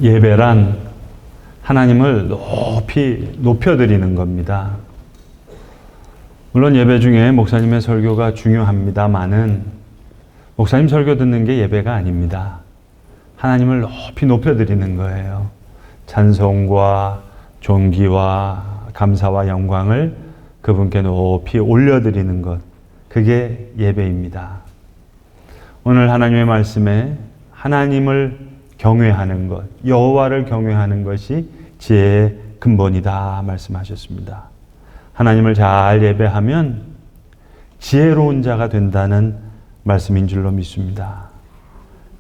예배란 하나님을 높여드리는 겁니다. 물론 예배 중에 목사님의 설교가 중요합니다만은 목사님 설교 듣는 게 예배가 아닙니다. 하나님을 높이 높여드리는 거예요. 찬송과 존귀와 감사와 영광을 그분께 높이 올려드리는 것, 그게 예배입니다. 오늘 하나님의 말씀에 하나님을 경외하는 것, 여호와를 경외하는 것이 지혜의 근본이다 말씀하셨습니다. 하나님을 잘 예배하면 지혜로운 자가 된다는 말씀인 줄로 믿습니다.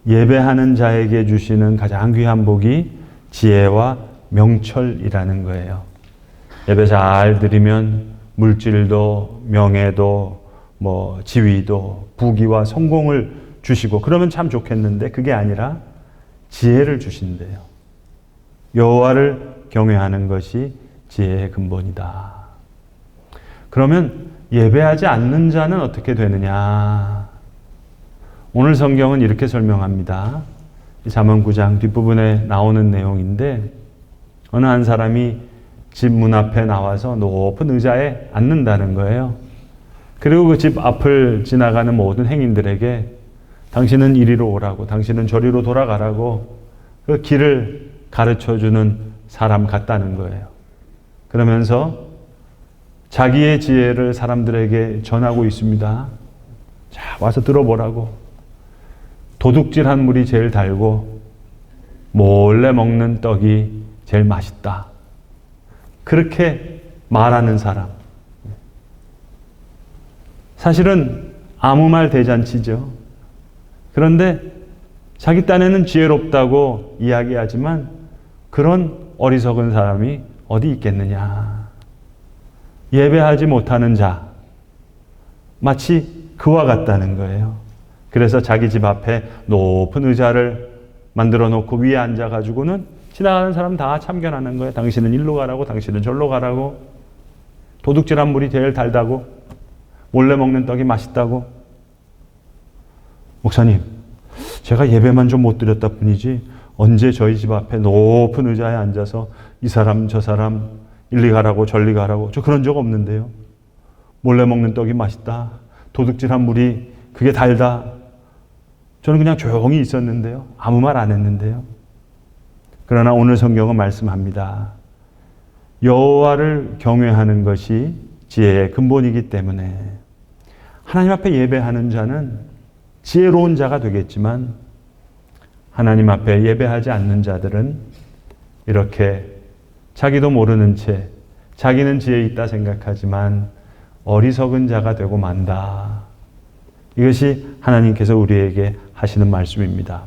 예배하는 자에게 주시는 가장 귀한 복이 지혜와 명철이라는 거예요. 예배 잘 드리면 물질도 명예도 지위도 부귀와 성공을 주시고 그러면 참 좋겠는데 그게 아니라 지혜를 주신대요. 여호와를 경외하는 것이 지혜의 근본이다. 그러면 예배하지 않는 자는 어떻게 되느냐? 오늘 성경은 이렇게 설명합니다. 잠언 9장 뒷부분에 나오는 내용인데 어느 한 사람이 집 문 앞에 나와서 높은 의자에 앉는다는 거예요. 그리고 그 집 앞을 지나가는 모든 행인들에게 당신은 이리로 오라고, 당신은 저리로 돌아가라고 그 길을 가르쳐주는 사람 같다는 거예요. 그러면서 자기의 지혜를 사람들에게 전하고 있습니다. 자, 와서 들어보라고. 도둑질한 물이 제일 달고 몰래 먹는 떡이 제일 맛있다. 그렇게 말하는 사람. 사실은 아무 말 대잔치죠. 그런데 자기 딴에는 지혜롭다고 이야기하지만 그런 어리석은 사람이 어디 있겠느냐. 예배하지 못하는 자, 마치 그와 같다는 거예요. 그래서 자기 집 앞에 높은 의자를 만들어 놓고 위에 앉아가지고는 지나가는 사람 다 참견하는 거예요. 당신은 일로 가라고, 당신은 절로 가라고, 도둑질한 물이 제일 달다고, 몰래 먹는 떡이 맛있다고. 목사님, 제가 예배만 좀 못 드렸다 뿐이지 언제 저희 집 앞에 높은 의자에 앉아서 이 사람 저 사람 일리 가라고 절리 가라고, 저 그런 적 없는데요. 몰래 먹는 떡이 맛있다, 도둑질한 물이 그게 달다. 저는 그냥 조용히 있었는데요. 아무 말 안 했는데요. 그러나 오늘 성경은 말씀합니다. 여호와를 경외하는 것이 지혜의 근본이기 때문에 하나님 앞에 예배하는 자는 지혜로운 자가 되겠지만 하나님 앞에 예배하지 않는 자들은 이렇게 자기도 모르는 채 자기는 지혜 있다 생각하지만 어리석은 자가 되고 만다. 이것이 하나님께서 우리에게 하시는 말씀입니다.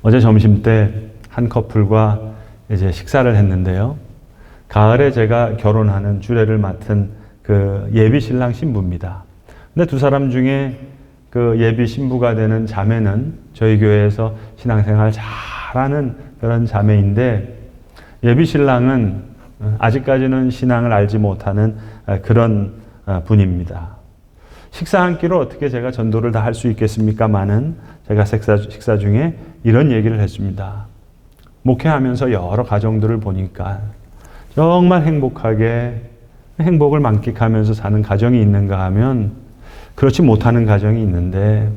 어제 점심 때 한 커플과 이제 식사를 했는데요. 가을에 제가 결혼하는 주례를 맡은 그 예비 신랑 신부입니다. 근데 두 사람 중에 그 예비 신부가 되는 자매는 저희 교회에서 신앙생활 잘하는 그런 자매인데 예비 신랑은 아직까지는 신앙을 알지 못하는 그런 분입니다. 식사 한 끼로 어떻게 제가 전도를 다 할 수 있겠습니까마는 제가 식사 중에 이런 얘기를 했습니다. 목회하면서 여러 가정들을 보니까 정말 행복하게 행복을 만끽하면서 사는 가정이 있는가 하면 그렇지 못하는 가정이 있는데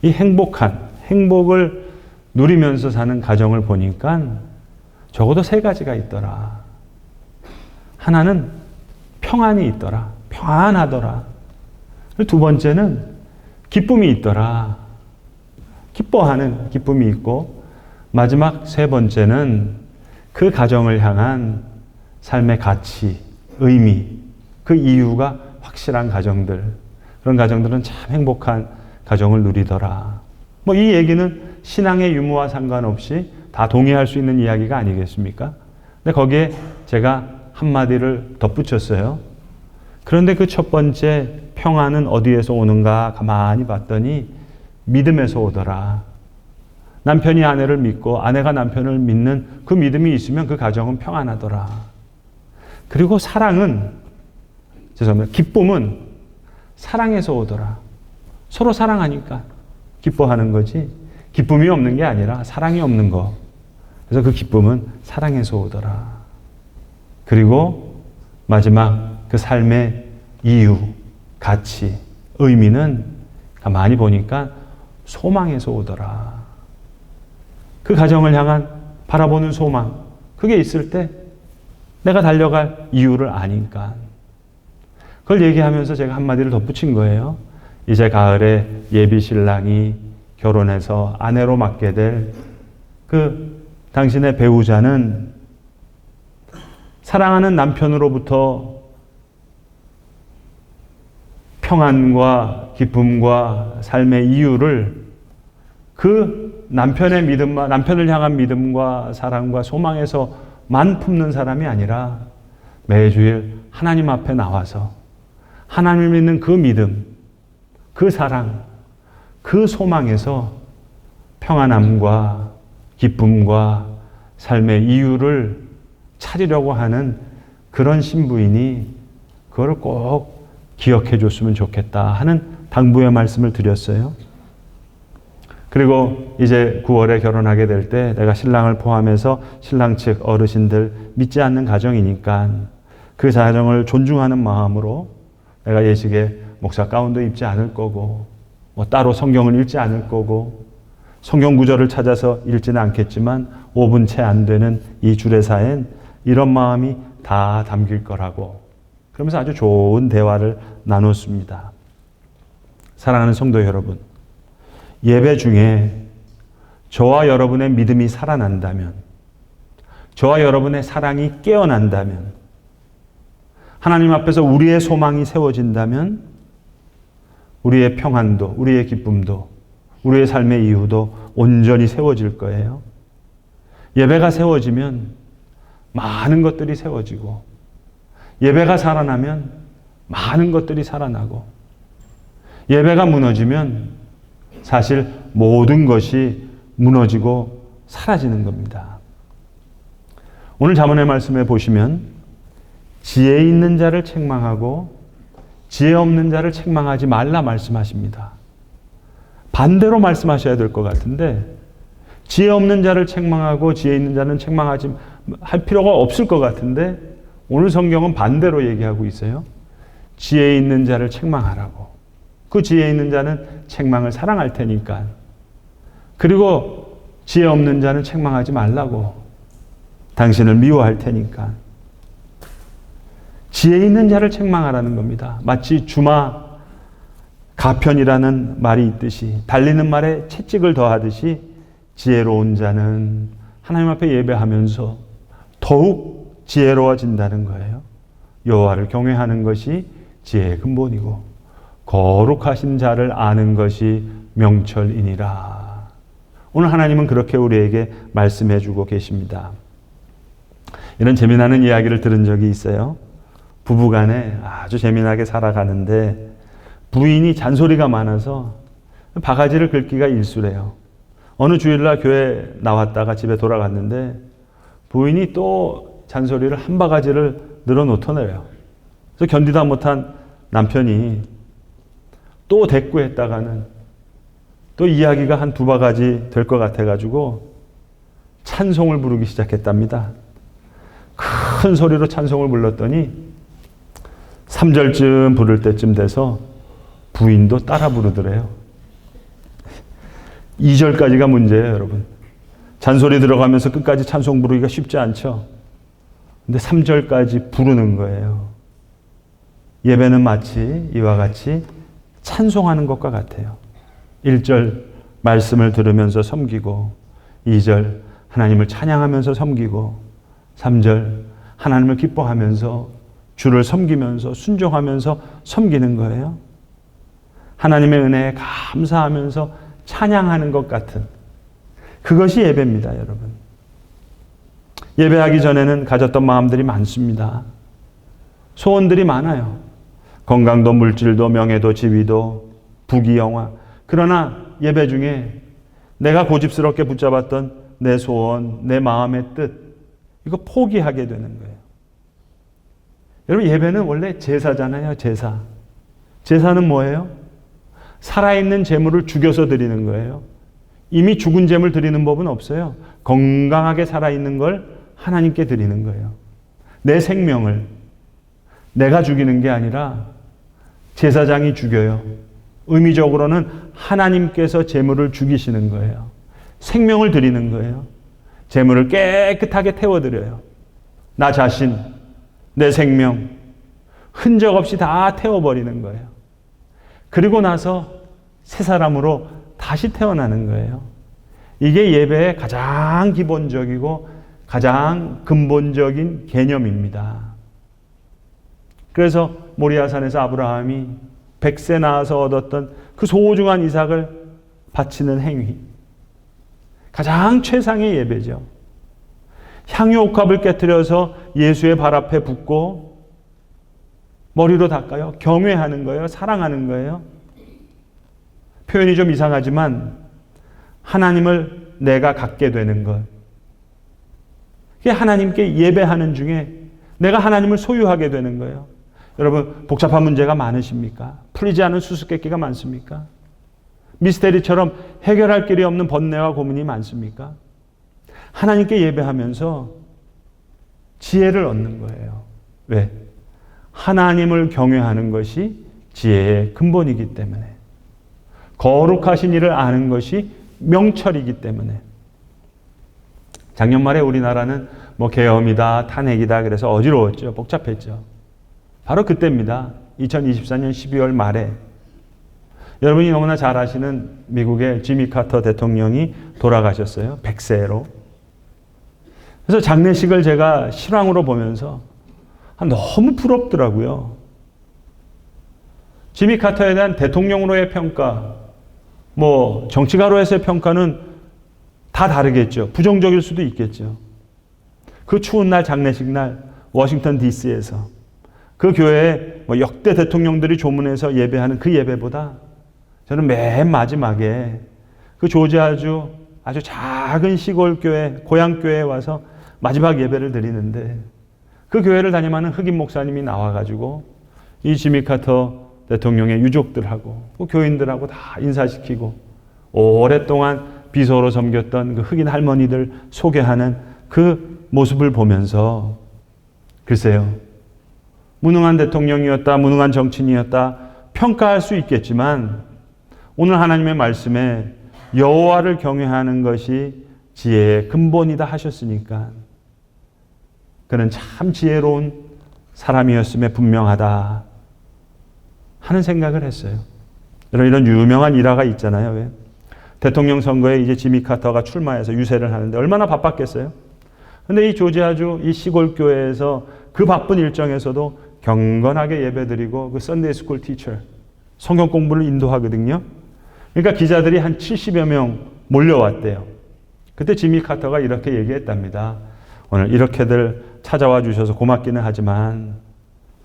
이 행복을 누리면서 사는 가정을 보니까 적어도 세 가지가 있더라. 하나는 평안이 있더라. 평안하더라. 두 번째는 기쁨이 있더라. 기뻐하는 기쁨이 있고 마지막 세 번째는 그 가정을 향한 삶의 가치, 의미, 그 이유가 확실한 가정들. 그런 가정들은 참 행복한 가정을 누리더라. 이 얘기는 신앙의 유무와 상관없이 다 동의할 수 있는 이야기가 아니겠습니까? 근데 거기에 제가 한마디를 덧붙였어요. 그런데 그 첫 번째 평안은 어디에서 오는가 가만히 봤더니 믿음에서 오더라. 남편이 아내를 믿고 아내가 남편을 믿는 그 믿음이 있으면 그 가정은 평안하더라. 그리고 기쁨은 사랑에서 오더라. 서로 사랑하니까 기뻐하는 거지 기쁨이 없는 게 아니라 사랑이 없는 거. 그래서 그 기쁨은 사랑에서 오더라. 그리고 마지막 그 삶의 이유, 가치, 의미는 가만히 보니까 소망에서 오더라. 그 가정을 향한 바라보는 소망, 그게 있을 때 내가 달려갈 이유를 아니까. 그걸 얘기하면서 제가 한마디를 덧붙인 거예요. 이제 가을에 예비 신랑이 결혼해서 아내로 맡게 될 그 당신의 배우자는 사랑하는 남편으로부터 평안과 기쁨과 삶의 이유를 그 남편의 믿음과 남편을 향한 믿음과 사랑과 소망에서만 품는 사람이 아니라 매주일 하나님 앞에 나와서 하나님을 믿는 그 믿음, 그 사랑, 그 소망에서 평안함과 기쁨과 삶의 이유를 찾으려고 하는 그런 신부인이 그걸 꼭 기억해 줬으면 좋겠다 하는 당부의 말씀을 드렸어요. 그리고 이제 9월에 결혼하게 될 때 내가 신랑을 포함해서 신랑 측 어르신들 믿지 않는 가정이니까 그 가정을 존중하는 마음으로 내가 예식에 목사 가운도 입지 않을 거고 뭐 따로 성경을 읽지 않을 거고 성경 구절을 찾아서 읽지는 않겠지만 5분 채 안 되는 이 주례사엔 이런 마음이 다 담길 거라고 그러면서 아주 좋은 대화를 나눴습니다. 사랑하는 성도 여러분, 예배 중에 저와 여러분의 믿음이 살아난다면, 저와 여러분의 사랑이 깨어난다면, 하나님 앞에서 우리의 소망이 세워진다면 우리의 평안도, 우리의 기쁨도, 우리의 삶의 이유도 온전히 세워질 거예요. 예배가 세워지면 많은 것들이 세워지고, 예배가 살아나면 많은 것들이 살아나고, 예배가 무너지면 사실 모든 것이 무너지고 사라지는 겁니다. 오늘 잠언의 말씀에 보시면 지혜 있는 자를 책망하고 지혜 없는 자를 책망하지 말라 말씀하십니다. 반대로 말씀하셔야 될 것 같은데 지혜 없는 자를 책망하고 지혜 있는 자는 책망하지 할 필요가 없을 것 같은데 오늘 성경은 반대로 얘기하고 있어요. 지혜 있는 자를 책망하라고. 그 지혜 있는 자는 책망을 사랑할 테니까. 그리고 지혜 없는 자는 책망하지 말라고. 당신을 미워할 테니까. 지혜 있는 자를 책망하라는 겁니다. 마치 주마 가편이라는 말이 있듯이 달리는 말에 채찍을 더하듯이 지혜로운 자는 하나님 앞에 예배하면서 더욱 지혜로워진다는 거예요. 여호와를 경외하는 것이 지혜의 근본이고 거룩하신 자를 아는 것이 명철이니라. 오늘 하나님은 그렇게 우리에게 말씀해 주고 계십니다. 이런 재미나는 이야기를 들은 적이 있어요. 부부간에 아주 재미나게 살아가는데 부인이 잔소리가 많아서 바가지를 긁기가 일쑤래요. 어느 주일날 교회 나왔다가 집에 돌아갔는데 부인이 또 잔소리를 한 바가지를 늘어놓더래요. 그래서 견디다 못한 남편이 또 대꾸했다가는 또 이야기가 한 두 바가지 될 것 같아가지고 찬송을 부르기 시작했답니다. 큰 소리로 찬송을 불렀더니 3절쯤 부를 때쯤 돼서 부인도 따라 부르더래요. 2절까지가 문제예요, 여러분. 잔소리 들어가면서 끝까지 찬송 부르기가 쉽지 않죠. 근데 3절까지 부르는 거예요. 예배는 마치 이와 같이 찬송하는 것과 같아요. 1절 말씀을 들으면서 섬기고 2절 하나님을 찬양하면서 섬기고 3절 하나님을 기뻐하면서 주를 섬기면서 순종하면서 섬기는 거예요. 하나님의 은혜에 감사하면서 찬양하는 것 같은 그것이 예배입니다, 여러분. 예배하기 전에는 가졌던 마음들이 많습니다. 소원들이 많아요. 건강도 물질도 명예도 지위도 부귀영화. 그러나 예배 중에 내가 고집스럽게 붙잡았던 내 소원, 내 마음의 뜻 이거 포기하게 되는 거예요. 여러분 예배는 원래 제사잖아요. 제사. 제사는 뭐예요? 살아있는 재물을 죽여서 드리는 거예요. 이미 죽은 제물 드리는 법은 없어요. 건강하게 살아있는 걸 하나님께 드리는 거예요. 내 생명을 내가 죽이는 게 아니라 제사장이 죽여요. 의미적으로는 하나님께서 제물을 죽이시는 거예요. 생명을 드리는 거예요. 제물을 깨끗하게 태워드려요. 나 자신, 내 생명, 흔적 없이 다 태워버리는 거예요. 그리고 나서 새 사람으로 다시 태어나는 거예요. 이게 예배의 가장 기본적이고 가장 근본적인 개념입니다. 그래서 모리아산에서 아브라함이 100세 낳아서 얻었던 그 소중한 이삭을 바치는 행위. 가장 최상의 예배죠. 향유 옥합을 깨뜨려서 예수의 발 앞에 붓고 머리로 닦아요. 경외하는 거예요. 사랑하는 거예요. 표현이 좀 이상하지만 하나님을 내가 갖게 되는 것. 그게 하나님께 예배하는 중에 내가 하나님을 소유하게 되는 거예요. 여러분 복잡한 문제가 많으십니까? 풀리지 않은 수수께끼가 많습니까? 미스테리처럼 해결할 길이 없는 번뇌와 고민이 많습니까? 하나님께 예배하면서 지혜를 얻는 거예요. 왜? 하나님을 경외하는 것이 지혜의 근본이기 때문에. 거룩하신 이를 아는 것이 명철이기 때문에. 작년 말에 우리나라는 계엄이다, 탄핵이다 그래서 어지러웠죠. 복잡했죠. 바로 그때입니다. 2024년 12월 말에 여러분이 너무나 잘 아시는 미국의 지미 카터 대통령이 돌아가셨어요. 100세로. 그래서 장례식을 제가 실황으로 보면서 너무 부럽더라고요. 지미 카터에 대한 대통령으로의 평가, 정치가로서의 평가는 다 다르겠죠. 부정적일 수도 있겠죠. 그 추운 날 장례식 날 워싱턴 DC에서 그 교회에 역대 대통령들이 조문해서 예배하는 그 예배보다 저는 맨 마지막에 그 조지아주 아주 작은 시골 교회, 고향 교회에 와서 마지막 예배를 드리는데 그 교회를 담임하는 흑인 목사님이 나와가지고 이 지미 카터 대통령의 유족들하고 그 교인들하고 다 인사시키고 오랫동안 비서로 섬겼던 그 흑인 할머니들 소개하는 그 모습을 보면서 글쎄요. 무능한 대통령이었다, 무능한 정치인이었다 평가할 수 있겠지만 오늘 하나님의 말씀에 여호와를 경외하는 것이 지혜의 근본이다 하셨으니까 그는 참 지혜로운 사람이었음에 분명하다 하는 생각을 했어요. 이런 유명한 일화가 있잖아요. 왜? 대통령 선거에 이제 지미 카터가 출마해서 유세를 하는데 얼마나 바빴겠어요? 근데 이 조지아주 이 시골 교회에서 그 바쁜 일정에서도 경건하게 예배드리고 그 썬데이 스쿨 티처 성경 공부를 인도하거든요. 그러니까 기자들이 한 70여 명 몰려왔대요. 그때 지미 카터가 이렇게 얘기했답니다. 오늘 이렇게들 찾아와 주셔서 고맙기는 하지만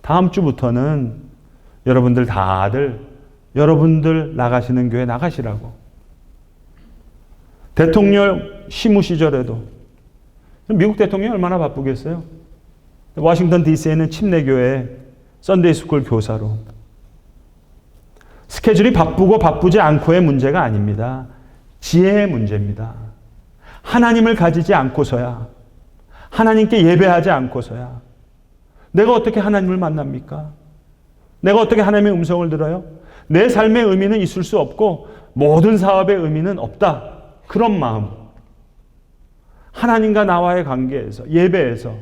다음 주부터는 여러분들 다들 여러분들 나가시는 교회 나가시라고. 대통령 시무 시절에도 미국 대통령이 얼마나 바쁘겠어요? 워싱턴 DC에는 침례교회 썬데이 스쿨 교사로. 스케줄이 바쁘고 바쁘지 않고의 문제가 아닙니다. 지혜의 문제입니다. 하나님을 가지지 않고서야, 하나님께 예배하지 않고서야 내가 어떻게 하나님을 만납니까? 내가 어떻게 하나님의 음성을 들어요? 내 삶의 의미는 있을 수 없고 모든 사업의 의미는 없다. 그런 마음. 하나님과 나와의 관계에서, 예배에서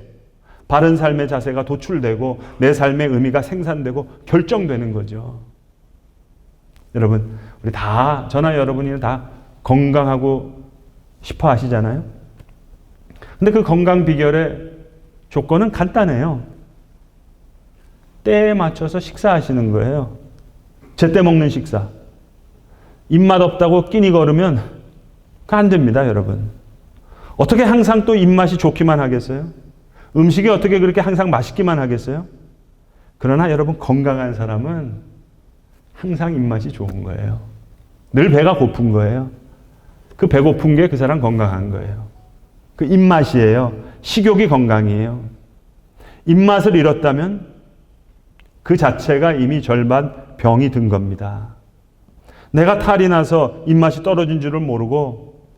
바른 삶의 자세가 도출되고 내 삶의 의미가 생산되고 결정되는 거죠. 여러분, 우리 다, 저나 여러분이 다 건강하고 싶어 하시잖아요. 근데 그 건강 비결의 조건은 간단해요. 때에 맞춰서 식사하시는 거예요. 제때 먹는 식사. 입맛 없다고 끼니 걸으면 그거 안 됩니다, 여러분. 어떻게 항상 또 입맛이 좋기만 하겠어요? 음식이 어떻게 그렇게 항상 맛있기만 하겠어요? 그러나 여러분, 건강한 사람은 항상 입맛이 좋은 거예요. 늘 배가 고픈 거예요. 그 배고픈 게 그 사람 건강한 거예요. 그 입맛이에요. 식욕이 건강이에요. 입맛을 잃었다면 그 자체가 이미 절반 병이 든 겁니다. 내가 탈이 나서 입맛이 떨어진 줄을 모르고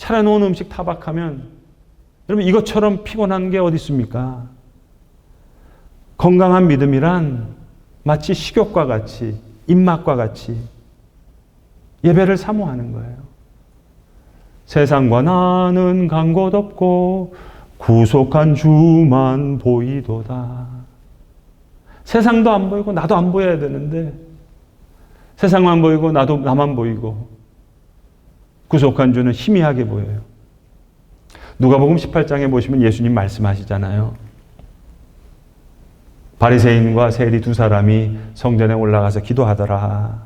차려놓은 음식 타박하면 여러분 이것처럼 피곤한 게 어디 있습니까? 건강한 믿음이란 마치 식욕과 같이 입맛과 같이 예배를 사모하는 거예요. 세상과 나는 간 곳 없고 구속한 주만 보이도다. 세상도 안 보이고 나도 안 보여야 되는데 세상만 보이고 나만 보이고 구속한 주는 희미하게 보여요. 누가복음 18장에 보시면 예수님 말씀하시잖아요. 바리새인과 세리 두 사람이 성전에 올라가서 기도하더라.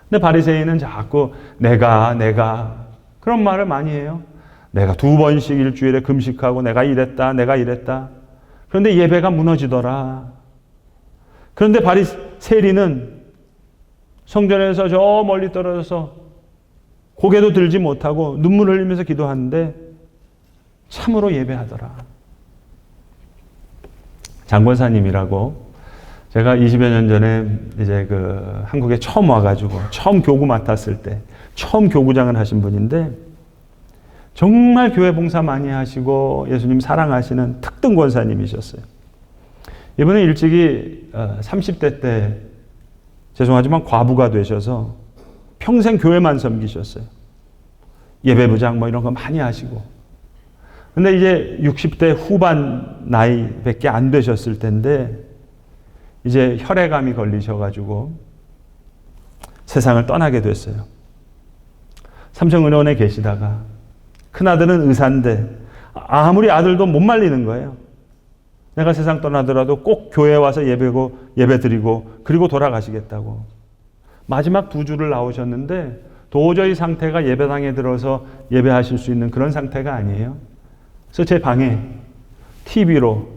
근데 바리새인은 자꾸 내가 그런 말을 많이 해요. 내가 2번씩 일주일에 금식하고 내가 이랬다. 그런데 예배가 무너지더라. 그런데 세리는 성전에서 저 멀리 떨어져서 고개도 들지 못하고 눈물을 흘리면서 기도하는데 참으로 예배하더라. 장권사님이라고 제가 20여 년 전에 이제 한국에 처음 와가지고 처음 교구 맡았을 때 처음 교구장을 하신 분인데 정말 교회 봉사 많이 하시고 예수님 사랑하시는 특등 권사님이셨어요. 이분은 일찍이 30대 때 죄송하지만 과부가 되셔서 평생 교회만 섬기셨어요. 예배부장 이런 거 많이 하시고. 근데 이제 60대 후반 나이밖에 안 되셨을 텐데 이제 혈액암이 걸리셔가지고 세상을 떠나게 됐어요. 삼성은행원에 계시다가 큰아들은 의사인데 아무리 아들도 못 말리는 거예요. 내가 세상 떠나더라도 꼭 교회에 와서 예배 드리고 그리고 돌아가시겠다고. 마지막 2주를 나오셨는데 도저히 상태가 예배당에 들어서 예배하실 수 있는 그런 상태가 아니에요. 그래서 제 방에 TV로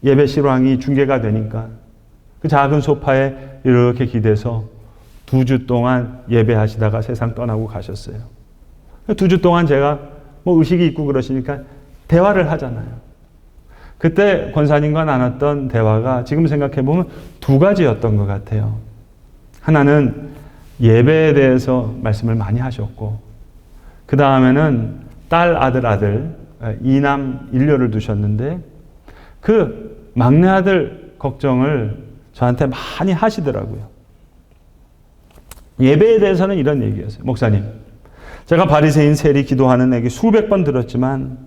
예배 실황이 중계가 되니까 그 작은 소파에 이렇게 기대서 2주 동안 예배하시다가 세상 떠나고 가셨어요. 2주 동안 제가 의식이 있고 그러시니까 대화를 하잖아요. 그때 권사님과 나눴던 대화가 지금 생각해보면 2가지였던 것 같아요. 하나는 예배에 대해서 말씀을 많이 하셨고 그 다음에는 딸, 아들 2남 1녀를 두셨는데 그 막내 아들 걱정을 저한테 많이 하시더라고요. 예배에 대해서는 이런 얘기였어요. 목사님, 제가 바리새인 세리 기도하는 얘기 수백 번 들었지만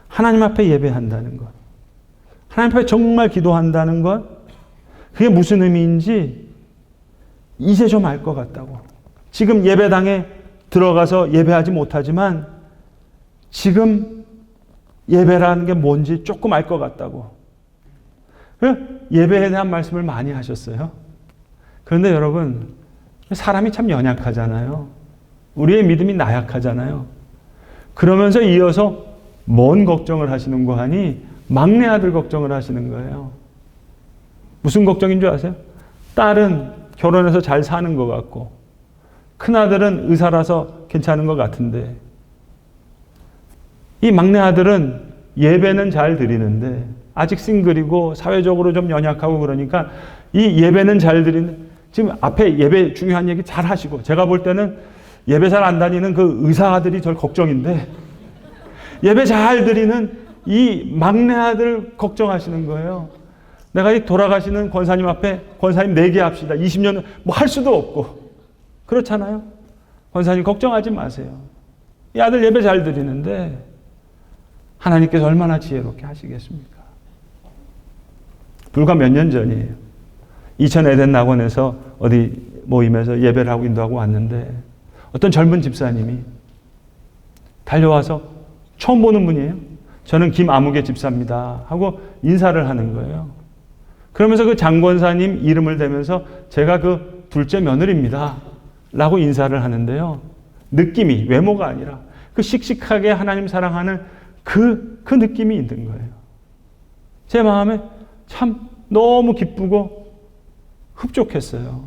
하나님 앞에 예배한다는 것, 하나님 앞에 정말 기도한다는 것, 그게 무슨 의미인지 이제 좀 알 것 같다고. 지금 예배당에 들어가서 예배하지 못하지만 지금 예배라는 게 뭔지 조금 알 것 같다고. 예배에 대한 말씀을 많이 하셨어요. 그런데 여러분, 사람이 참 연약하잖아요. 우리의 믿음이 나약하잖아요. 그러면서 이어서 뭔 걱정을 하시는 거 하니 막내 아들 걱정을 하시는 거예요. 무슨 걱정인 줄 아세요? 딸은 결혼해서 잘 사는 것 같고 큰아들은 의사라서 괜찮은 것 같은데 이 막내 아들은 예배는 잘 드리는데 아직 싱글이고 사회적으로 좀 연약하고 그러니까 이 예배는 잘 드리는, 지금 앞에 예배 중요한 얘기 잘 하시고 제가 볼 때는 예배 잘 안 다니는 그 의사 아들이 절 걱정인데 예배 잘 드리는 이 막내 아들 걱정하시는 거예요. 내가 이 돌아가시는 권사님 앞에 권사님 내게 합시다. 20년 할 수도 없고 그렇잖아요. 권사님 걱정하지 마세요. 이 아들 예배 잘 드리는데 하나님께서 얼마나 지혜롭게 하시겠습니까? 불과 몇 년 전이에요. 이천 에덴 낙원에서 어디 모임에서 예배를 하고 인도하고 왔는데 어떤 젊은 집사님이 달려와서 처음 보는 분이에요. 저는 김아무개 집사입니다 하고 인사를 하는 거예요. 그러면서 그 장권사님 이름을 대면서 제가 그 둘째 며느리입니다 라고 인사를 하는데요. 느낌이, 외모가 아니라 그 씩씩하게 하나님 사랑하는 그 느낌이 있는 거예요. 제 마음에 참 너무 기쁘고 흡족했어요.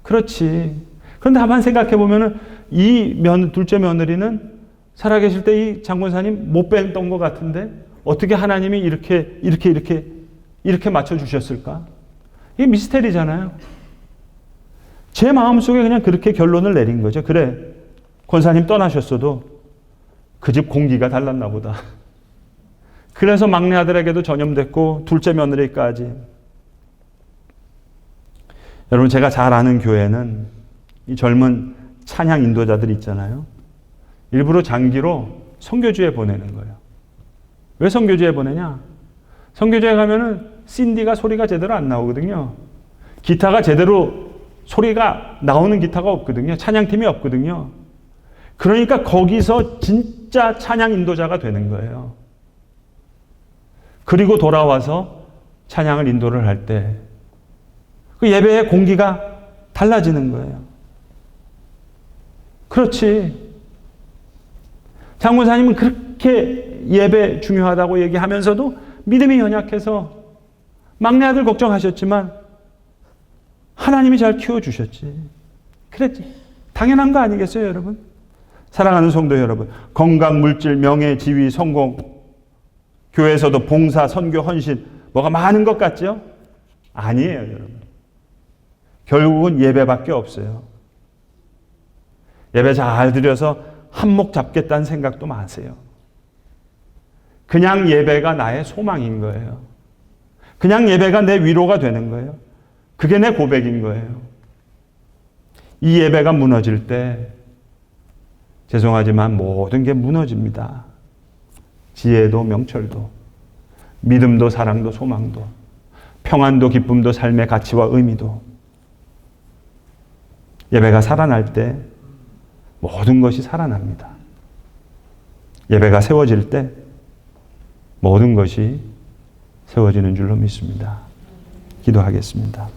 그렇지. 그런데 한번 생각해 보면은 이 둘째 며느리는 살아계실 때 이 장권사님 못 뵀던 것 같은데 어떻게 하나님이 이렇게 맞춰주셨을까? 이게 미스테리잖아요. 제 마음속에 그냥 그렇게 결론을 내린 거죠. 그래, 권사님 떠나셨어도 그 집 공기가 달랐나 보다. 그래서 막내 아들에게도 전염됐고 둘째 며느리까지. 여러분, 제가 잘 아는 교회는 이 젊은 찬양 인도자들 있잖아요. 일부러 장기로 선교주에 보내는 거예요. 왜 선교주에 보내냐? 선교주에 가면은 신디가 소리가 제대로 안 나오거든요. 기타가 제대로 소리가 나오는 기타가 없거든요. 찬양팀이 없거든요. 그러니까 거기서 진짜 찬양 인도자가 되는 거예요. 그리고 돌아와서 찬양을 인도를 할 때 그 예배의 공기가 달라지는 거예요. 그렇지. 장문사님은 그렇게 예배 중요하다고 얘기하면서도 믿음이 연약해서 막내 아들 걱정하셨지만 하나님이 잘 키워주셨지. 그랬지. 당연한 거 아니겠어요, 여러분? 사랑하는 성도 여러분, 건강, 물질, 명예, 지위, 성공, 교회에서도 봉사, 선교, 헌신, 뭐가 많은 것 같죠? 아니에요, 여러분. 결국은 예배밖에 없어요. 예배 잘 드려서 한몫 잡겠다는 생각도 마세요. 그냥 예배가 나의 소망인 거예요. 그냥 예배가 내 위로가 되는 거예요. 그게 내 고백인 거예요. 이 예배가 무너질 때 죄송하지만 모든 게 무너집니다. 지혜도 명철도, 믿음도 사랑도 소망도, 평안도 기쁨도 삶의 가치와 의미도. 예배가 살아날 때 모든 것이 살아납니다. 예배가 세워질 때 모든 것이 세워지는 줄로 믿습니다. 기도하겠습니다.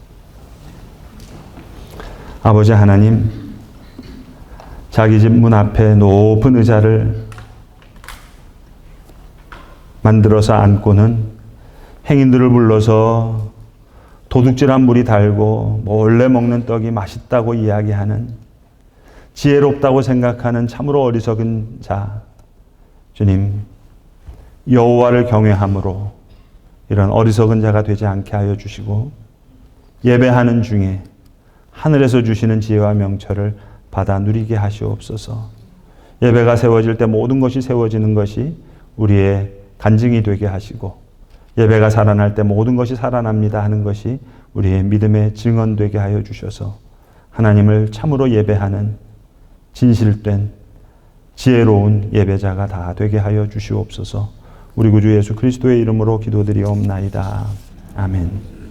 아버지 하나님, 자기 집 문 앞에 높은 의자를 만들어서 앉고는 행인들을 불러서 도둑질한 물이 달고 몰래 먹는 떡이 맛있다고 이야기하는, 지혜롭다고 생각하는 참으로 어리석은 자, 주님, 여호와를 경외함으로 이런 어리석은 자가 되지 않게 하여 주시고, 예배하는 중에 하늘에서 주시는 지혜와 명철을 받아 누리게 하시옵소서. 예배가 세워질 때 모든 것이 세워지는 것이 우리의 간증이 되게 하시고, 예배가 살아날 때 모든 것이 살아납니다 하는 것이 우리의 믿음의 증언되게 하여 주셔서 하나님을 참으로 예배하는 진실된 지혜로운 예배자가 다 되게 하여 주시옵소서. 우리 구주 예수 그리스도의 이름으로 기도드리옵나이다. 아멘.